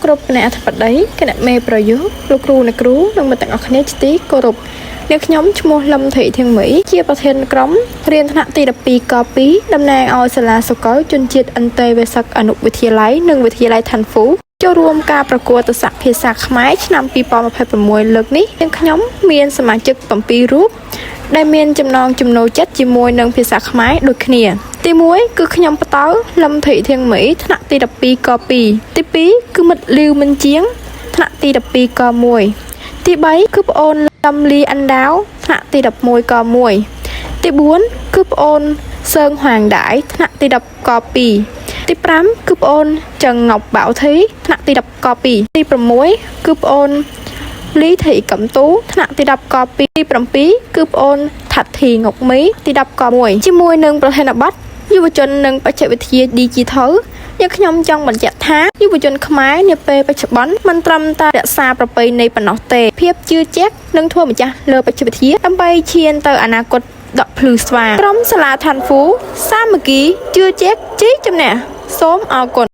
គ្រប់គណៈអធិបតីគណៈមេប្រយុទ្ធលោកគ្រូអ្នកគ្រូនិងមិត្តទាំងអស់គ្នាជាទីគោរពអ្នកខ្ញុំឈ្មោះលឹមធីធាងមីជាប្រធានក្រុមរៀនថ្នាក់ទី12ក2តំណាងឲ្យសាលាសកលជនជាតិអន្តេវាសិកអនុវិទ្យាល័យនិងវិទ្យាល័យឋានហ្វូចូលរួមការប្រកួតទស្សនភាសាខ្មែរឆ្នាំ2026លើកនេះទាំងខ្ញុំមានសមាជិក7រូបដែលមានចំណងចំណូលចិត្តជាមួយនឹងភាសាខ្មែរដូចគ្នាទី1គឺខ្ញុំបតៅលឹមធីធាងមីថ្នាក់ទី12ក2ទី2គឺមិត្តលីវមិនជាងថ្នាក់ទី12ក1ទី3គឺប្អូនលឹមលីអាន់ដាវថ្នាក់ទី11ក1ទី4គឺប្អូនសើងហាងដៃថ្នាក់ទី10ក2ទី5គឺប្អូនចង្ងប់បៅធីថ្នាក់ទី10ក2ទី6គឺប្អូនលីធីកំទូថ្នាក់ទី10ក2ទី7គឺប្អូនថាត់ធីងុកមីទី10ក1ជាមួយនឹងប្រធានបទយុវជននិងបច្ចេកវិទ្យា Digital យើងខ្ញុំចង់បញ្ជាក់ថាយុវជនខ្មែរនាពេលបច្ចុប្បន្នមិនត្រឹមតែរក្សាប្រពៃណីប៉ុណ្ណោះទេភាពជឿជាក់និងធ្វើម្ចាស់លើបច្ចេកវិទ្យាដើម្បីឈានទៅអនាគតដកភ្លឺស្វាងក្រុមសាលាឋានហ្វូសាមគ្គីជឿជាក់ជីជំនះសូមអរគុណ